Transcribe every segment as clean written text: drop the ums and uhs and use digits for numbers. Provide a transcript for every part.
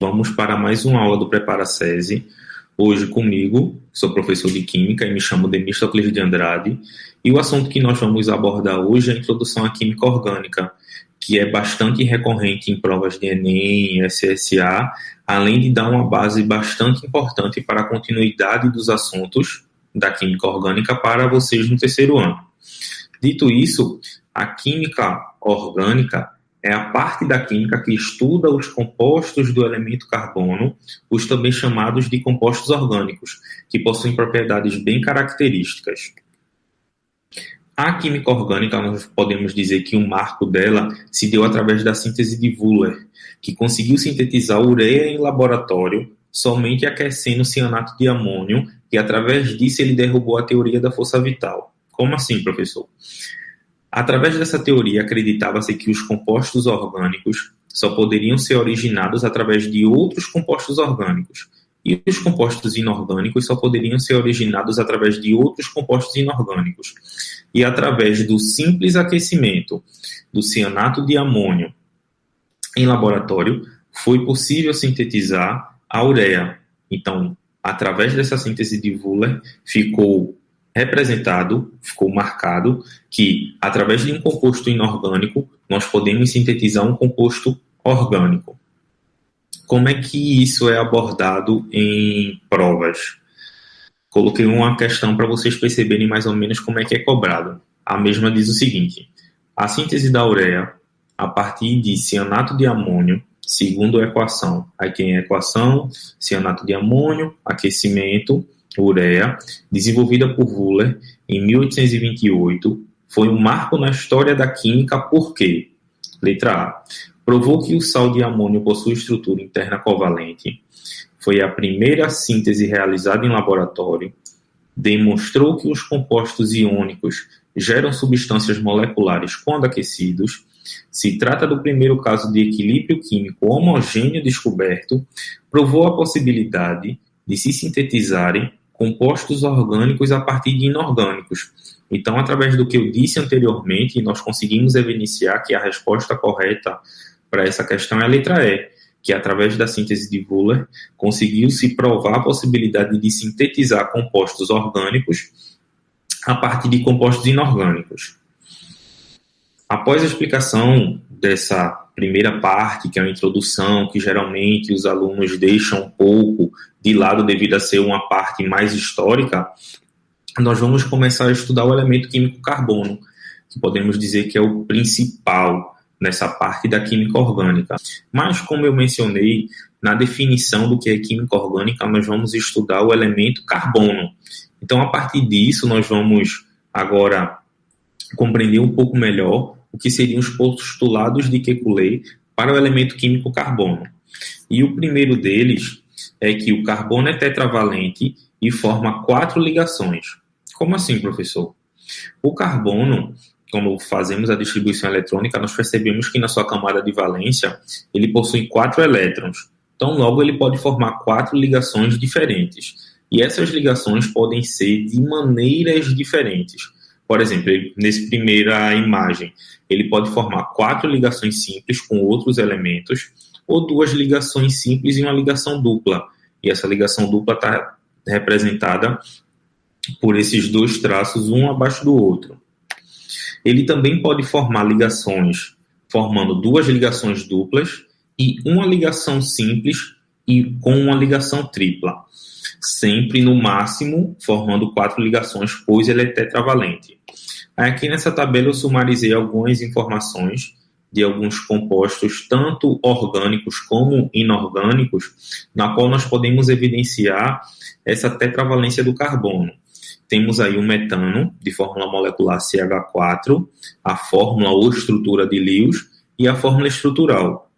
Vamos para mais uma aula do Prepara-SESI. Hoje comigo, sou professor de Química e me chamo Demístocles de Andrade. E o assunto que nós vamos abordar hoje é a introdução à Química Orgânica, que é bastante recorrente em provas de Enem, SSA, além de dar uma base bastante importante para a continuidade dos assuntos da Química Orgânica para vocês no terceiro ano. Dito isso, a Química Orgânica é a parte da química que estuda os compostos do elemento carbono, os também chamados de compostos orgânicos, que possuem propriedades bem características. A química orgânica, nós podemos dizer que o marco dela se deu através da síntese de Wöhler, que conseguiu sintetizar ureia em laboratório somente aquecendo o cianato de amônio, e através disso ele derrubou a teoria da força vital. Como assim, professor? Através dessa teoria, acreditava-se que os compostos orgânicos só poderiam ser originados através de outros compostos orgânicos, e os compostos inorgânicos só poderiam ser originados através de outros compostos inorgânicos. E através do simples aquecimento do cianato de amônio em laboratório, foi possível sintetizar a ureia. Então, através dessa síntese de Wöhler, ficou marcado que, através de um composto inorgânico, nós podemos sintetizar um composto orgânico. Como é que isso é abordado em provas? Coloquei uma questão para vocês perceberem mais ou menos como é que é cobrado. A mesma diz o seguinte: a síntese da ureia a partir de cianato de amônio, segundo a equação. Aí tem a equação, cianato de amônio, aquecimento, ureia, desenvolvida por Wöhler em 1828, foi um marco na história da química porque, letra A, provou que o sal de amônio possui estrutura interna covalente, foi a primeira síntese realizada em laboratório, demonstrou que os compostos iônicos geram substâncias moleculares quando aquecidos, se trata do primeiro caso de equilíbrio químico homogêneo descoberto, provou a possibilidade de se sintetizarem compostos orgânicos a partir de inorgânicos. Então, através do que eu disse anteriormente, nós conseguimos evidenciar que a resposta correta para essa questão é a letra E, que através da síntese de Wöhler conseguiu-se provar a possibilidade de sintetizar compostos orgânicos a partir de compostos inorgânicos. Após a explicação dessa primeira parte, que é a introdução, que geralmente os alunos deixam um pouco de lado devido a ser uma parte mais histórica, nós vamos começar a estudar o elemento químico carbono, que podemos dizer que é o principal nessa parte da química orgânica. Mas, como eu mencionei, na definição do que é química orgânica, nós vamos estudar o elemento carbono. Então, a partir disso, nós vamos agora compreender um pouco melhor o que seriam os postulados de Kekulé para o elemento químico carbono. E o primeiro deles é que o carbono é tetravalente e forma 4 ligações. Como assim, professor? O carbono, quando fazemos a distribuição eletrônica, nós percebemos que na sua camada de valência ele possui 4 elétrons. Então, logo, ele pode formar 4 ligações diferentes. E essas ligações podem ser de maneiras diferentes. Por exemplo, nessa primeira imagem, ele pode formar 4 ligações simples com outros elementos, ou 2 ligações simples e uma ligação dupla. E essa ligação dupla está representada por esses 2 traços, um abaixo do outro. Ele também pode formar ligações, formando 2 ligações duplas e uma ligação simples e com uma ligação tripla. Sempre no máximo formando 4 ligações, pois ele é tetravalente. Aqui nessa tabela eu sumarizei algumas informações de alguns compostos, tanto orgânicos como inorgânicos, na qual nós podemos evidenciar essa tetravalência do carbono. Temos aí o metano, de fórmula molecular CH4, a fórmula ou estrutura de Lewis e a fórmula estrutural,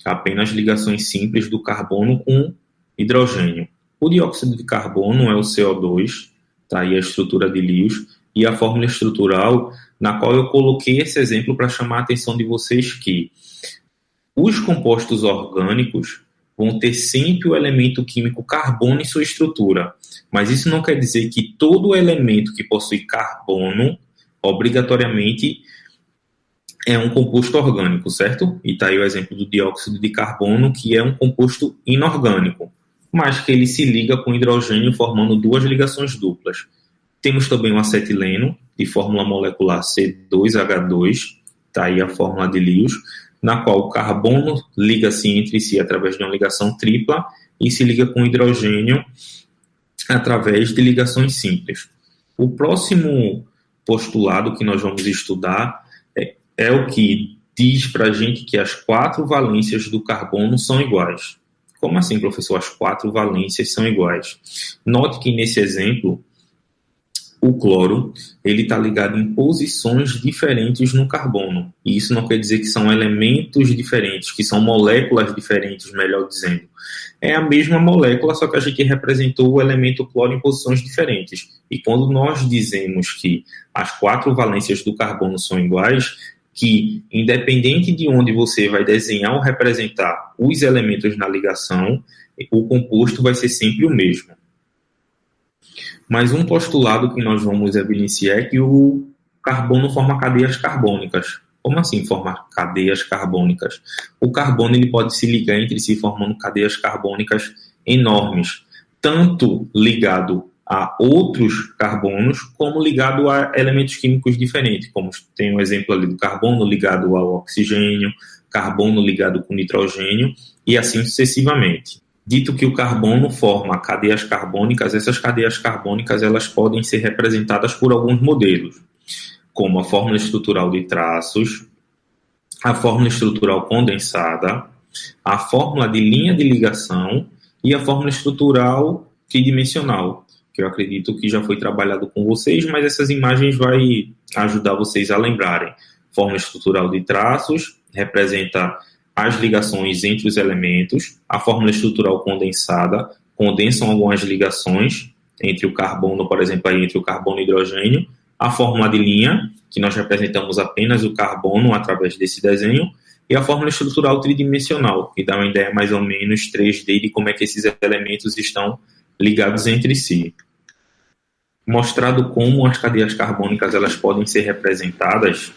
apenas ligações simples do carbono com hidrogênio. O dióxido de carbono é o CO2, tá aí a estrutura de Lewis, e a fórmula estrutural, na qual eu coloquei esse exemplo para chamar a atenção de vocês que os compostos orgânicos vão ter sempre o elemento químico carbono em sua estrutura, mas isso não quer dizer que todo elemento que possui carbono, obrigatoriamente, é um composto orgânico, certo? E está aí o exemplo do dióxido de carbono, que é um composto inorgânico, mas que ele se liga com hidrogênio formando duas ligações duplas. Temos também o acetileno, de fórmula molecular C2H2, está aí a fórmula de Lewis, na qual o carbono liga-se entre si através de uma ligação tripla e se liga com hidrogênio através de ligações simples. O próximo postulado que nós vamos estudar é o que diz para a gente que as 4 valências do carbono são iguais. Como assim, professor? As 4 valências são iguais. Note que nesse exemplo, o cloro ele está ligado em posições diferentes no carbono. E isso não quer dizer que são elementos diferentes, que são moléculas diferentes, melhor dizendo. É a mesma molécula, só que a gente representou o elemento cloro em posições diferentes. E quando nós dizemos que as 4 valências do carbono são iguais, que independente de onde você vai desenhar ou representar os elementos na ligação, o composto vai ser sempre o mesmo. Mas um postulado que nós vamos evidenciar é que o carbono forma cadeias carbônicas. Como assim formar cadeias carbônicas? O carbono ele pode se ligar entre si formando cadeias carbônicas enormes, tanto ligado a outros carbonos, como ligado a elementos químicos diferentes, como tem um exemplo ali do carbono ligado ao oxigênio, carbono ligado com nitrogênio, e assim sucessivamente. Dito que o carbono forma cadeias carbônicas, essas cadeias carbônicas elas podem ser representadas por alguns modelos, como a fórmula estrutural de traços, a fórmula estrutural condensada, a fórmula de linha de ligação e a fórmula estrutural tridimensional, que eu acredito que já foi trabalhado com vocês, mas essas imagens vai ajudar vocês a lembrarem. Fórmula estrutural de traços representa as ligações entre os elementos. A fórmula estrutural condensada condensam algumas ligações entre o carbono, por exemplo, aí entre o carbono e o hidrogênio. A fórmula de linha, que nós representamos apenas o carbono através desse desenho, e a fórmula estrutural tridimensional, que dá uma ideia mais ou menos 3D de como é que esses elementos estão ligados entre si. Mostrado como as cadeias carbônicas elas podem ser representadas,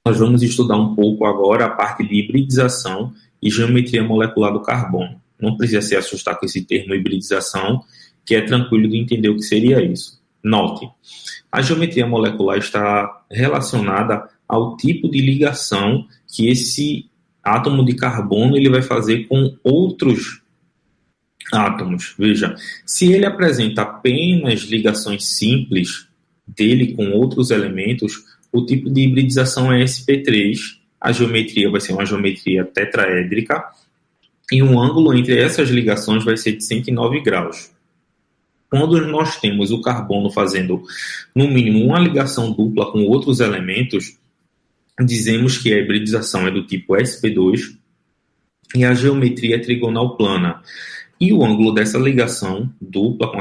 nós vamos estudar um pouco agora a parte de hibridização e geometria molecular do carbono. Não precisa se assustar com esse termo hibridização, que é tranquilo de entender o que seria isso. Note, a geometria molecular está relacionada ao tipo de ligação que esse átomo de carbono ele vai fazer com outros átomos. Veja, se ele apresenta apenas ligações simples dele com outros elementos, o tipo de hibridização é sp3. A geometria vai ser uma geometria tetraédrica e um ângulo entre essas ligações vai ser de 109 graus. Quando nós temos o carbono fazendo, no mínimo, uma ligação dupla com outros elementos, dizemos que a hibridização é do tipo sp2 e a geometria é trigonal plana. E o ângulo dessa ligação dupla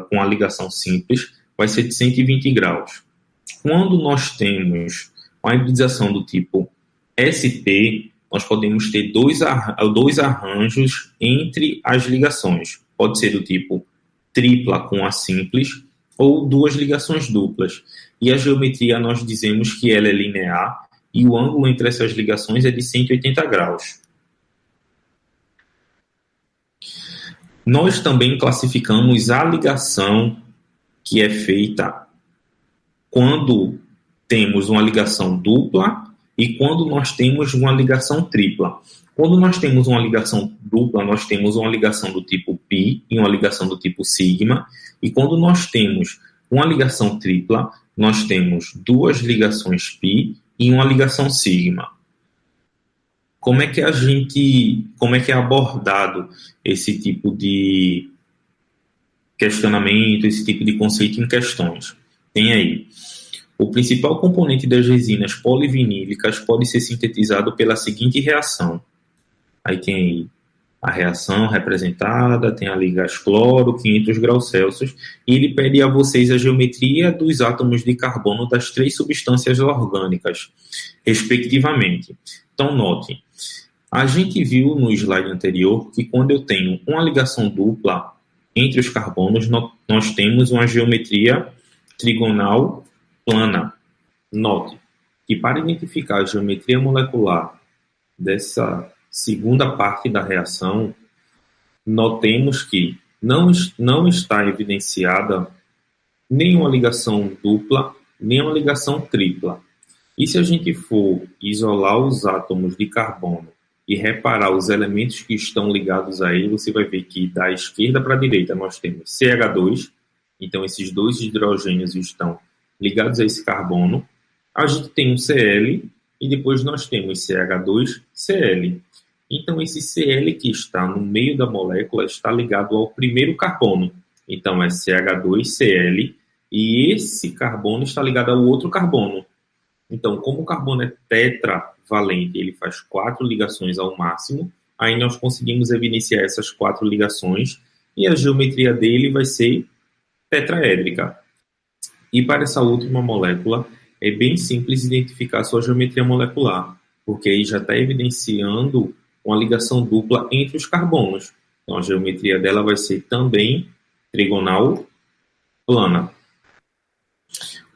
com a ligação simples vai ser de 120 graus. Quando nós temos uma hibridização do tipo SP, nós podemos ter dois arranjos entre as ligações. Pode ser do tipo tripla com a simples ou duas ligações duplas. E a geometria nós dizemos que ela é linear e o ângulo entre essas ligações é de 180 graus. Nós também classificamos a ligação que é feita quando temos uma ligação dupla e quando nós temos uma ligação tripla. Quando nós temos uma ligação dupla, nós temos uma ligação do tipo π e uma ligação do tipo sigma. E quando nós temos uma ligação tripla, nós temos duas ligações π e uma ligação sigma. Como é que é abordado esse tipo de questionamento, esse tipo de conceito em questões? Tem aí. O principal componente das resinas polivinílicas pode ser sintetizado pela seguinte reação. Aí tem aí a reação representada, tem ali gás cloro, 500 graus Celsius, e ele pede a vocês a geometria dos átomos de carbono das 3 substâncias orgânicas, respectivamente. Então, note, a gente viu no slide anterior que quando eu tenho uma ligação dupla entre os carbonos, nós temos uma geometria trigonal plana. Note E para identificar a geometria molecular dessa segunda parte da reação, notemos que não está evidenciada nenhuma ligação dupla, nenhuma ligação tripla. E se a gente for isolar os átomos de carbono e reparar os elementos que estão ligados a ele, você vai ver que da esquerda para a direita nós temos CH2, então esses dois hidrogênios estão ligados a esse carbono. A gente tem um Cl e depois nós temos CH2Cl. Então esse Cl que está no meio da molécula está ligado ao primeiro carbono. Então é CH2Cl e esse carbono está ligado ao outro carbono. Então, como o carbono é tetravalente, ele faz 4 ligações ao máximo, aí nós conseguimos evidenciar essas 4 ligações e a geometria dele vai ser tetraédrica. E para essa última molécula, é bem simples identificar a sua geometria molecular, porque aí já está evidenciando uma ligação dupla entre os carbonos. Então, a geometria dela vai ser também trigonal plana.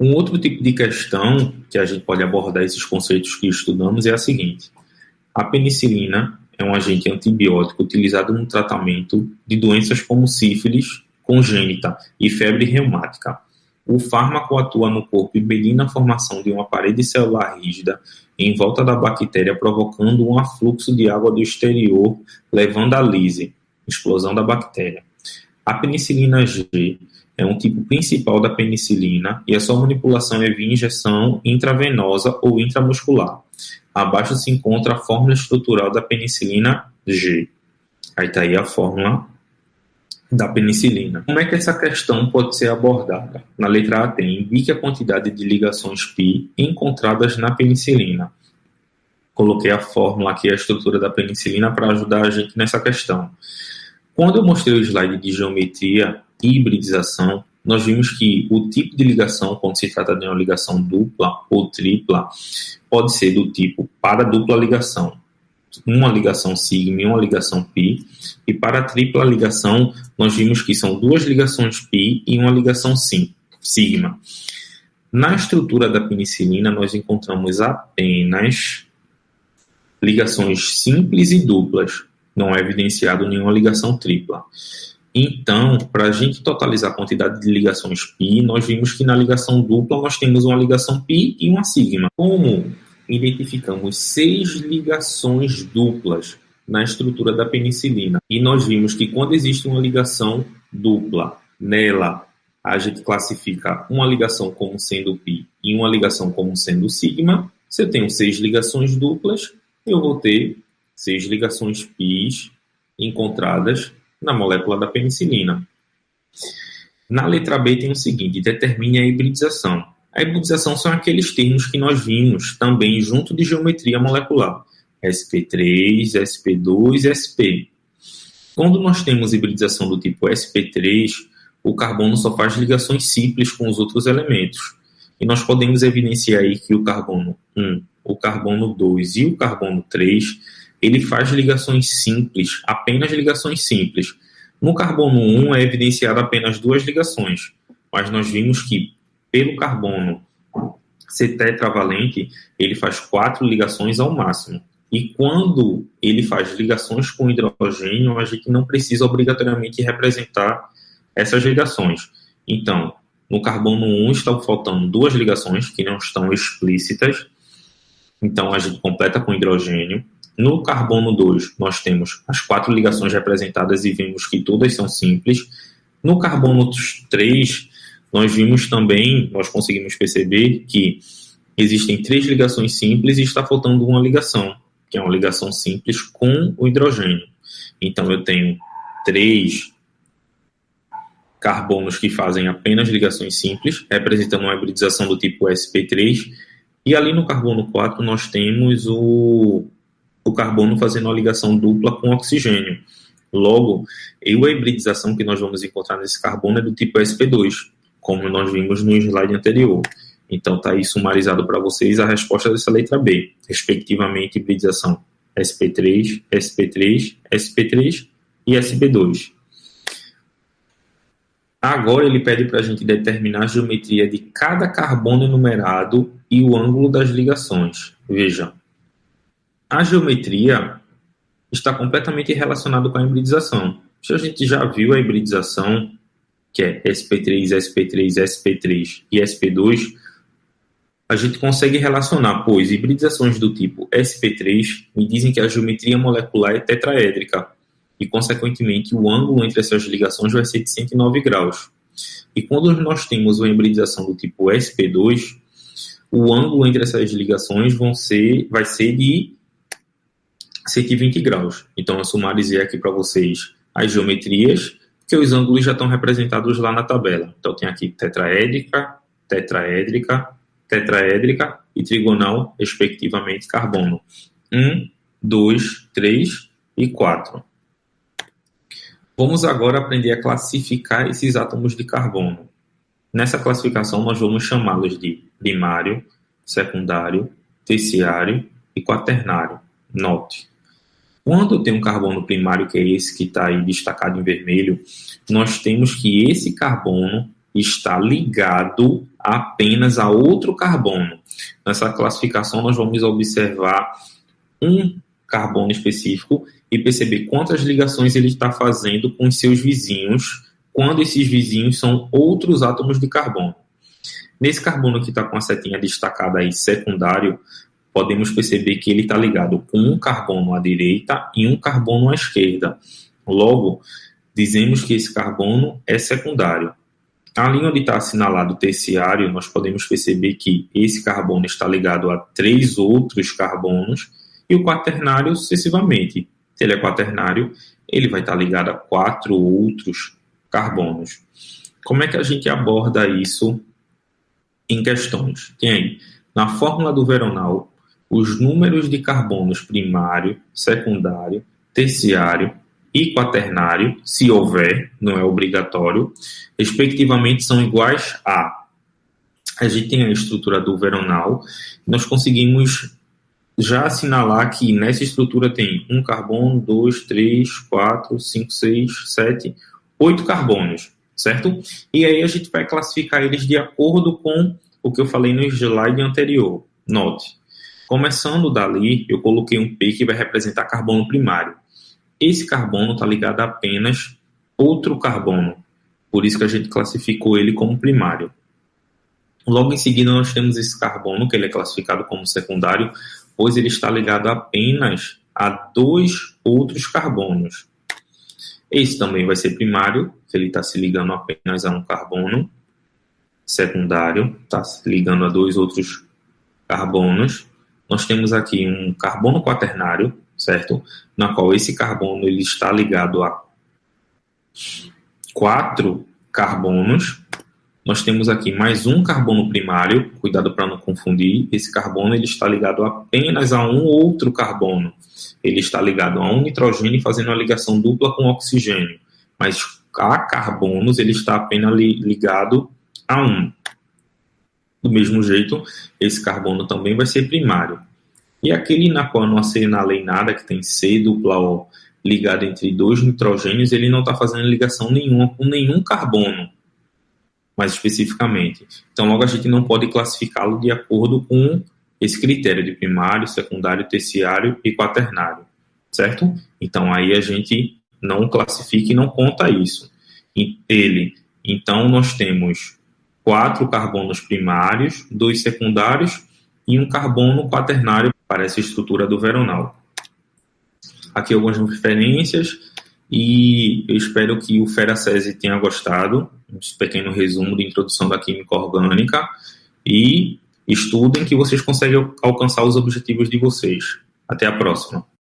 Um outro tipo de questão que a gente pode abordar esses conceitos que estudamos é a seguinte: a penicilina é um agente antibiótico utilizado no tratamento de doenças como sífilis congênita e febre reumática. O fármaco atua no corpo impedindo a formação de uma parede celular rígida em volta da bactéria, provocando um afluxo de água do exterior, levando à lise, explosão da bactéria. A penicilina G é um tipo principal da penicilina e a sua manipulação é via injeção intravenosa ou intramuscular. Abaixo se encontra a fórmula estrutural da penicilina G. Aí está aí a fórmula da penicilina. Como é que essa questão pode ser abordada? Na letra A tem: indique a quantidade de ligações π encontradas na penicilina. Coloquei a fórmula aqui, a estrutura da penicilina, para ajudar a gente nessa questão. Quando eu mostrei o slide de geometria e hibridização, nós vimos que o tipo de ligação, quando se trata de uma ligação dupla ou tripla, pode ser do tipo para dupla ligação, uma ligação sigma e uma ligação π, e para a tripla ligação, nós vimos que são 2 ligações π e uma ligação sigma. Na estrutura da penicilina, nós encontramos apenas ligações simples e duplas, não é evidenciado nenhuma ligação tripla. Então, para a gente totalizar a quantidade de ligações π, nós vimos que na ligação dupla nós temos uma ligação π e uma sigma. Como identificamos 6 ligações duplas na estrutura da penicilina, e nós vimos que quando existe uma ligação dupla, nela a gente classifica uma ligação como sendo π e uma ligação como sendo sigma. Se eu tenho 6 ligações duplas, eu vou ter 6 ligações π encontradas na molécula da penicilina. Na letra B tem o seguinte: determine a hibridização. A hibridização são aqueles termos que nós vimos também junto de geometria molecular: sp3, sp2 e sp. Quando nós temos hibridização do tipo sp3, o carbono só faz ligações simples com os outros elementos. E nós podemos evidenciar aí que o carbono 1, o carbono 2 e o carbono 3, ele faz ligações simples, apenas ligações simples. No carbono 1 é evidenciado apenas 2 ligações, mas nós vimos que pelo carbono ser tetravalente, ele faz 4 ligações ao máximo. E quando ele faz ligações com hidrogênio, a gente não precisa obrigatoriamente representar essas ligações. Então, no carbono 1 estão faltando 2 ligações que não estão explícitas, então a gente completa com hidrogênio. No carbono 2, nós temos as 4 ligações representadas e vimos que todas são simples. No carbono 3, nós vimos também, nós conseguimos perceber que existem 3 ligações simples e está faltando uma ligação, que é uma ligação simples com o hidrogênio. Então, eu tenho 3 carbonos que fazem apenas ligações simples, representando uma hibridização do tipo sp3, e ali no carbono 4 nós temos o carbono fazendo uma ligação dupla com oxigênio. Logo, a hibridização que nós vamos encontrar nesse carbono é do tipo sp2, como nós vimos no slide anterior. Então, está aí sumarizado para vocês a resposta dessa letra B, respectivamente, hibridização sp3, sp3, sp3 e sp2. Agora ele pede para a gente determinar a geometria de cada carbono enumerado e o ângulo das ligações. Veja, a geometria está completamente relacionada com a hibridização. A gente já viu a hibridização, que é sp3, sp3, sp3 e sp2, a gente consegue relacionar, pois hibridizações do tipo sp3 me dizem que a geometria molecular é tetraédrica e, consequentemente, o ângulo entre essas ligações vai ser de 109 graus. E quando nós temos uma hibridização do tipo sp2, o ângulo entre essas ligações vai ser de 120 graus. Então, eu sumarizei aqui para vocês as geometrias, que os ângulos já estão representados lá na tabela. Então, tem aqui tetraédrica, tetraédrica, tetraédrica e trigonal, respectivamente, carbono 1, 2, 3 e 4. Vamos agora aprender a classificar esses átomos de carbono. Nessa classificação, nós vamos chamá-los de primário, secundário, terciário e quaternário. Note, quando tem um carbono primário, que é esse que está aí destacado em vermelho, nós temos que esse carbono está ligado apenas a outro carbono. Nessa classificação, nós vamos observar um carbono específico e perceber quantas ligações ele está fazendo com os seus vizinhos, quando esses vizinhos são outros átomos de carbono. Nesse carbono que está com a setinha destacada aí, secundário, podemos perceber que ele está ligado com um carbono à direita e um carbono à esquerda. Logo, dizemos que esse carbono é secundário. Ali onde está assinalado terciário, nós podemos perceber que esse carbono está ligado a 3 outros carbonos e o quaternário sucessivamente. Se ele é quaternário, ele vai estar ligado a 4 outros carbonos. Como é que a gente aborda isso em questões? Tem aí, na fórmula do Veronal, os números de carbonos primário, secundário, terciário e quaternário, se houver, não é obrigatório, respectivamente são iguais a... A gente tem a estrutura do Veronal, nós conseguimos já assinalar que nessa estrutura tem um carbono, 2, 3, 4, 5, 6, 7, 8 carbonos, certo? E aí a gente vai classificar eles de acordo com o que eu falei no slide anterior. Note, começando dali, eu coloquei um P que vai representar carbono primário. Esse carbono está ligado a apenas outro carbono, por isso que a gente classificou ele como primário. Logo em seguida, nós temos esse carbono, que ele é classificado como secundário, pois ele está ligado apenas a 2 outros carbonos. Esse também vai ser primário, que ele está se ligando apenas a um carbono. Secundário, está se ligando a 2 outros carbonos. Nós temos aqui um carbono quaternário, certo? Na qual esse carbono ele está ligado a 4 carbonos. Nós temos aqui mais um carbono primário, cuidado para não confundir, esse carbono ele está ligado apenas a um outro carbono. Ele está ligado a um nitrogênio fazendo uma ligação dupla com oxigênio, mas a carbonos ele está apenas ligado a um. Do mesmo jeito, esse carbono também vai ser primário. E aquele na qual eu não assinalei nada, que tem C dupla O ligado entre 2 nitrogênios, ele não está fazendo ligação nenhuma com nenhum carbono, mais especificamente. Então, logo a gente não pode classificá-lo de acordo com esse critério de primário, secundário, terciário e quaternário, certo? Então, aí a gente não classifica e não conta isso. Então, nós temos 4 carbonos primários, 2 secundários e um carbono quaternário para essa estrutura do Veronal. Aqui algumas referências e eu espero que o Feracese tenha gostado. Um pequeno resumo de introdução da química orgânica e estudem que vocês conseguem alcançar os objetivos de vocês. Até a próxima.